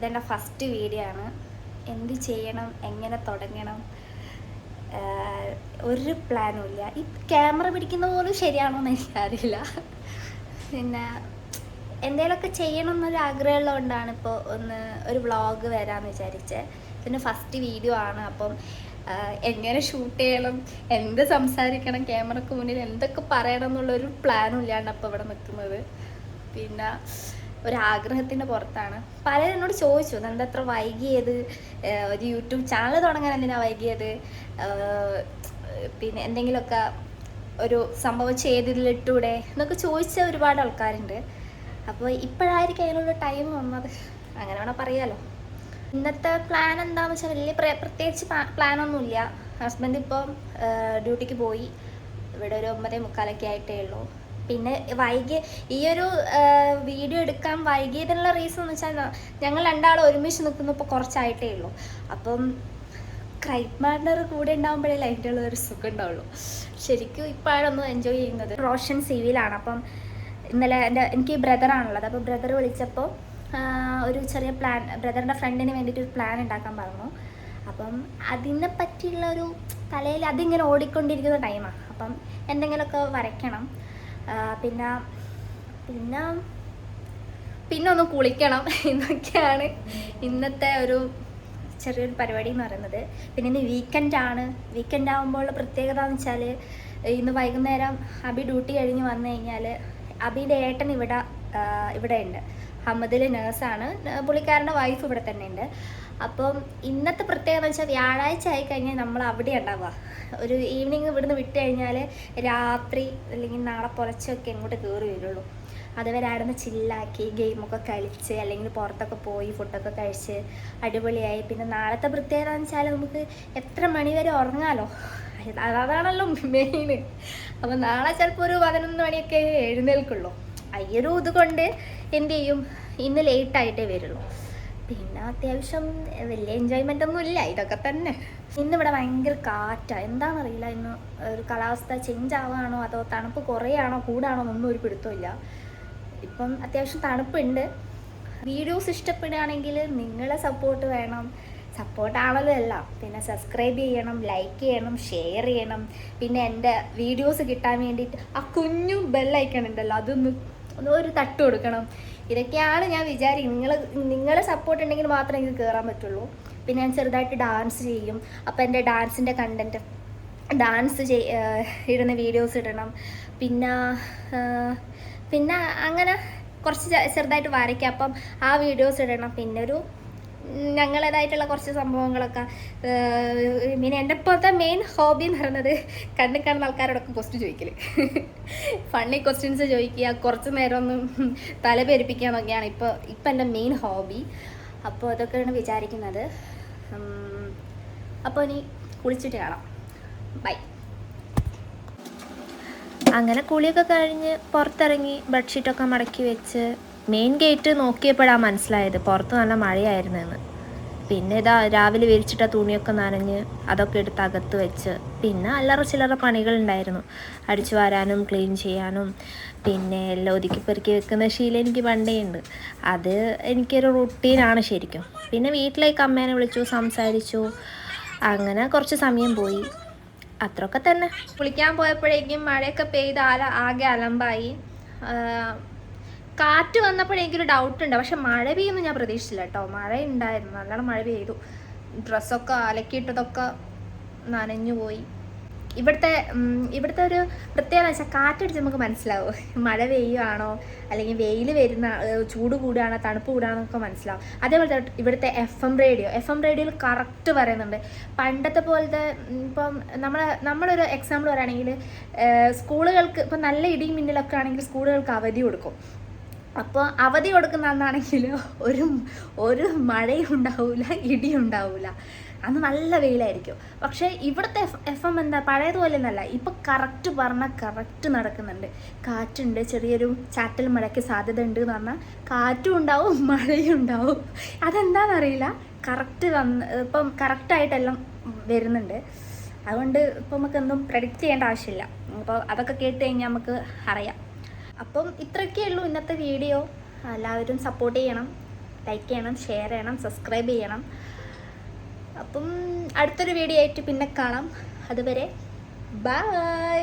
ഇതെൻ്റെ first video ആണ്. എന്ത് ചെയ്യണം, എങ്ങനെ തുടങ്ങണം, ഒരു പ്ലാനും ഇല്ല. ഈ ക്യാമറ പിടിക്കുന്ന പോലും ശരിയാണോ എന്ന് എനിക്കറിയില്ല. പിന്നെ എന്തെങ്കിലുമൊക്കെ ചെയ്യണം എന്നൊരു ആഗ്രഹമുള്ളതുകൊണ്ടാണ് ഇപ്പോൾ ഒരു വ്ളോഗ് വരാമെന്ന് വിചാരിച്ചത്. പിന്നെ ഫസ്റ്റ് വീഡിയോ ആണ്. അപ്പം എങ്ങനെ ഷൂട്ട് ചെയ്യണം, എന്ത് സംസാരിക്കണം, ക്യാമറക്ക് മുന്നിൽ എന്തൊക്കെ പറയണം എന്നുള്ളൊരു പ്ലാനും ഇല്ലാണ്ട് അപ്പോൾ ഇവിടെ നിൽക്കുന്നത്. പിന്നെ ഒരാഗ്രഹത്തിൻ്റെ പുറത്താണ്. പലരും എന്നോട് ചോദിച്ചു എന്താ അത്ര വൈകിയത്, ഒരു യൂട്യൂബ് ചാനൽ തുടങ്ങാൻ എന്തിനാണ് വൈകിയത്, പിന്നെ എന്തെങ്കിലുമൊക്കെ ഒരു സംഭവം ചെയ്തിട്ടിലൂടെ എന്നൊക്കെ ചോദിച്ച ഒരുപാട് ആൾക്കാരുണ്ട്. അപ്പോൾ ഇപ്പോഴായിരിക്കും അതിനുള്ള ടൈം വന്നത്, അങ്ങനെ വേണം പറയാലോ. ഇന്നത്തെ പ്ലാൻ എന്താണെന്ന് വെച്ചാൽ വലിയ പ്രത്യേകിച്ച് പ്ലാനൊന്നുമില്ല. ഹസ്ബൻഡ് ഇപ്പം ഡ്യൂട്ടിക്ക് പോയി. ഇവിടെ ഒരു 9:45 ആയിട്ടേ ഉള്ളൂ. പിന്നെ ഈ ഒരു വീഡിയോ എടുക്കാൻ വൈകിയതിനുള്ള റീസൺ എന്ന് വെച്ചാൽ ഞങ്ങൾ രണ്ടാളും ഒരുമിച്ച് നിൽക്കുന്നു ഇപ്പോൾ കുറച്ചായിട്ടേ ഉള്ളൂ. അപ്പം ക്രൈം പാർട്ണർ കൂടെ ഉണ്ടാകുമ്പോഴേ അതിൻ്റെ ഒരു സുഖം ഉണ്ടാവുള്ളൂ. ശരിക്കും ഇപ്പോഴൊന്നും എൻജോയ് ചെയ്യുന്നത്. റോഷൻ സിവിലാണ്. അപ്പം ഇന്നലെ എനിക്ക് ബ്രദറാണുള്ളത്. അപ്പോൾ ബ്രദർ വിളിച്ചപ്പോൾ ഒരു ചെറിയ പ്ലാൻ, ബ്രദറിൻ്റെ ഫ്രണ്ടിന് വേണ്ടിയിട്ട് ഒരു പ്ലാൻ ഉണ്ടാക്കാൻ പറഞ്ഞു. അപ്പം അതിനെ പറ്റിയുള്ളൊരു തലയിൽ അതിങ്ങനെ ഓടിക്കൊണ്ടിരിക്കുന്ന ടൈമാണ്. അപ്പം എന്തെങ്കിലുമൊക്കെ വരയ്ക്കണം, പിന്നെ പിന്നെ പിന്നെ ഒന്ന് കുളിക്കണം. ഇതൊക്കെയാണ് ഇന്നത്തെ ഒരു ചെറിയൊരു പരിപാടി എന്ന് പറയുന്നത്. പിന്നെ ഇന്ന് വീക്കെൻഡ് ആകുമ്പോൾ പ്രത്യേകത എന്ന് വെച്ചാൽ ഇന്ന് വൈകുന്നേരം അബി ഡ്യൂട്ടി കഴിഞ്ഞ് വന്നു കഴിഞ്ഞാൽ അബിയുടെ ഏട്ടൻ ഇവിടെ ഉണ്ട്. ഹമ്മദിൽ നേഴ്സാണ്. പുള്ളിക്കാരൻ്റെ വൈഫ് ഇവിടെ തന്നെ ഉണ്ട്. അപ്പം ഇന്നത്തെ പ്രത്യേകത എന്ന് വെച്ചാൽ വ്യാഴാഴ്ച ആയിക്കഴിഞ്ഞാൽ നമ്മൾ അവിടെ ഉണ്ടാവുക. ഒരു ഈവനിങ് ഇവിടുന്ന് വിട്ട് കഴിഞ്ഞാൽ രാത്രി അല്ലെങ്കിൽ നാളെ പുലച്ചൊക്കെ ഇങ്ങോട്ട് കയറി വരുള്ളൂ. അതുവരെ ആടുന്ന് ചില്ലാക്കി ഗെയിമൊക്കെ കളിച്ച് അല്ലെങ്കിൽ പുറത്തൊക്കെ പോയി ഫുഡൊക്കെ കഴിച്ച് അടിപൊളിയായി. പിന്നെ നാളത്തെ പ്രത്യേകത എന്ന് വെച്ചാൽ നമുക്ക് എത്ര മണി വരെ ഉറങ്ങാമല്ലോ, അതാണല്ലോ മെയിൻ. അപ്പം നാളെ ചിലപ്പോൾ ഒരു 11 മണിയൊക്കെ എഴുന്നേൽക്കുള്ളൂ. അയ്യൊരു ഇതുകൊണ്ട് എന്ത് ചെയ്യും, ഇന്ന് ലേറ്റായിട്ടേ വരുള്ളൂ. പിന്നെ അത്യാവശ്യം വലിയ എൻജോയ്മെൻ്റ് ഒന്നും ഇല്ല, ഇതൊക്കെ തന്നെ. ഇന്നിവിടെ ഭയങ്കര കാറ്റാണ്, എന്താണെന്നറിയില്ല. ഇന്ന് ഒരു കാലാവസ്ഥ ചേഞ്ച് ആവുകയാണോ അതോ തണുപ്പ് കുറയാണോ കൂടാണോ എന്നൊന്നും ഒരു പിടുത്തമില്ല. ഇപ്പം അത്യാവശ്യം തണുപ്പുണ്ട്. വീഡിയോസ് ഇഷ്ടപ്പെടുകയാണെങ്കിൽ നിങ്ങളെ സപ്പോർട്ട് വേണം. സപ്പോർട്ടാണല്ലോ എല്ലാം. പിന്നെ സബ്സ്ക്രൈബ് ചെയ്യണം, ലൈക്ക് ചെയ്യണം, ഷെയർ ചെയ്യണം. പിന്നെ എൻ്റെ വീഡിയോസ് കിട്ടാൻ വേണ്ടിയിട്ട് ആ കുഞ്ഞു ബെല്ലൈക്കൺ ഉണ്ടല്ലോ, ഒരു തട്ട് കൊടുക്കണം. ഇതൊക്കെയാണ് ഞാൻ വിചാരിക്കുന്നത്. നിങ്ങളെ സപ്പോർട്ട് ഉണ്ടെങ്കിൽ മാത്രമേ എനിക്ക് കയറാൻ പറ്റുള്ളൂ. പിന്നെ ഞാൻ ചെറുതായിട്ട് ഡാൻസ് ചെയ്യും. അപ്പോൾ എൻ്റെ ഡാൻസിൻ്റെ കണ്ടൻറ്റ്, ഇടുന്ന വീഡിയോസ് ഇടണം. പിന്നെ അങ്ങനെ കുറച്ച് ചെറുതായിട്ട് വരയ്ക്കാം. അപ്പം ആ വീഡിയോസ് ഇടണം. പിന്നെ ഞങ്ങളേതായിട്ടുള്ള കുറച്ച് സംഭവങ്ങളൊക്കെ. പിന്നെ എൻ്റെ ഇപ്പോഴത്തെ മെയിൻ ഹോബി എന്ന് പറയുന്നത് കാണുന്ന ആൾക്കാരോടൊക്കെ ക്വസ്റ്റ്യൻ ചോദിക്കൽ, ഫണ്ണി ക്വസ്റ്റ്യൻസ് ചോദിക്കുക, കുറച്ച് നേരം ഒന്ന് തലപെരിപ്പിക്കുക എന്നൊക്കെയാണ് ഇപ്പം എൻ്റെ മെയിൻ ഹോബി. അപ്പോൾ അതൊക്കെയാണ് വിചാരിക്കുന്നത്. അപ്പോൾ ഇനി കുളിച്ചിട്ട് കാണാം. ബൈ. അങ്ങനെ കുളിയൊക്കെ കഴിഞ്ഞ് പുറത്തിറങ്ങി ബെഡ്ഷീറ്റൊക്കെ മടക്കി വെച്ച് മെയിൻ ഗേറ്റ് നോക്കിയപ്പോഴാണ് മനസ്സിലായത് പുറത്ത് നല്ല മഴയായിരുന്നെന്ന്. പിന്നെ രാവിലെ വിരിച്ചിട്ട തുണിയൊക്കെ നനഞ്ഞ് അതൊക്കെ എടുത്ത് അകത്ത് വെച്ച് പിന്നെ അല്ലറ ചില്ലറ പണികളുണ്ടായിരുന്നു. അടിച്ചു വാരാനും ക്ലീൻ ചെയ്യാനും പിന്നെ എല്ലാം ഒതുക്കി പെറുക്കി വെക്കുന്ന ശീലം എനിക്ക് പണ്ടേ ഉണ്ട്. അത് എനിക്കൊരു റുട്ടീനാണ് ശരിക്കും. പിന്നെ വീട്ടിലേക്ക് അമ്മേനെ വിളിച്ചു, സംസാരിച്ചു, അങ്ങനെ കുറച്ച് സമയം പോയി. അത്രയൊക്കെ തന്നെ. കുളിക്കാൻ പോയപ്പോഴേക്കും മഴയൊക്കെ പെയ്ത് ആകെ അലമ്പായി. കാറ്റ് വന്നപ്പോഴേ എനിക്കൊരു ഡൗട്ടുണ്ട്, പക്ഷെ മഴ പെയ്യുമെന്ന് ഞാൻ പ്രതീക്ഷിച്ചില്ല കേട്ടോ. മഴ ഉണ്ടായിരുന്നു, നല്ലോണം മഴ പെയ്തു. ഡ്രസ്സൊക്കെ അലക്കിയിട്ടതൊക്കെ നനഞ്ഞു പോയി. ഇവിടുത്തെ ഒരു പ്രത്യേകത വെച്ചാൽ കാറ്റടിച്ച് നമുക്ക് മനസ്സിലാവും മഴ പെയ്യുകയാണോ അല്ലെങ്കിൽ വെയിൽ വരുന്ന ചൂട് കൂടുകയാണോ തണുപ്പ് കൂടുകയാണോ ഒക്കെ മനസ്സിലാവും. അതേപോലത്തെ ഇവിടുത്തെ FM റേഡിയോയിൽ കറക്റ്റ് പറയുന്നുണ്ട്. പണ്ടത്തെ പോലത്തെ ഇപ്പം നമ്മളൊരു എക്സാമ്പിൾ പറയുകയാണെങ്കിൽ സ്കൂളുകൾക്ക് ഇപ്പം നല്ല ഇടിയും മിന്നലൊക്കെ ആണെങ്കിൽ സ്കൂളുകൾക്ക് അവധി കൊടുക്കും. അപ്പോൾ അവധി കൊടുക്കുന്ന അന്നാണെങ്കിൽ ഒരു മഴയും ഉണ്ടാവില്ല, ഇടിയും ഉണ്ടാവില്ല, അന്ന് നല്ല വെയിലായിരിക്കും. പക്ഷേ ഇവിടുത്തെ FM എന്താ പഴയതുപോലെ ഒന്നല്ല. ഇപ്പം കറക്റ്റ് പറഞ്ഞാൽ കറക്റ്റ് നടക്കുന്നുണ്ട്. കാറ്റുണ്ട്, ചെറിയൊരു ചാറ്റൽ മഴയ്ക്ക് സാധ്യത ഉണ്ട് എന്ന് പറഞ്ഞാൽ കാറ്റും ഉണ്ടാവും മഴയും ഉണ്ടാവും. അതെന്താണെന്നറിയില്ല, ഇപ്പം കറക്റ്റായിട്ടെല്ലാം വരുന്നുണ്ട്. അതുകൊണ്ട് ഇപ്പം നമുക്കൊന്നും പ്രെഡിക്റ്റ് ചെയ്യേണ്ട ആവശ്യമില്ല. അപ്പോൾ അതൊക്കെ കേട്ട് കഴിഞ്ഞാൽ നമുക്ക് അറിയാം. അപ്പം ഇത്രയൊക്കെ ഉള്ളൂ ഇന്നത്തെ വീഡിയോ. എല്ലാവരും സപ്പോർട്ട് ചെയ്യണം. ലൈക്ക് ചെയ്യണം, ഷെയർ ചെയ്യണം, സബ്സ്ക്രൈബ് ചെയ്യണം. അപ്പം അടുത്തൊരു വീഡിയോ ആയിട്ട് പിന്നെ കാണാം. അതുവരെ ബൈ.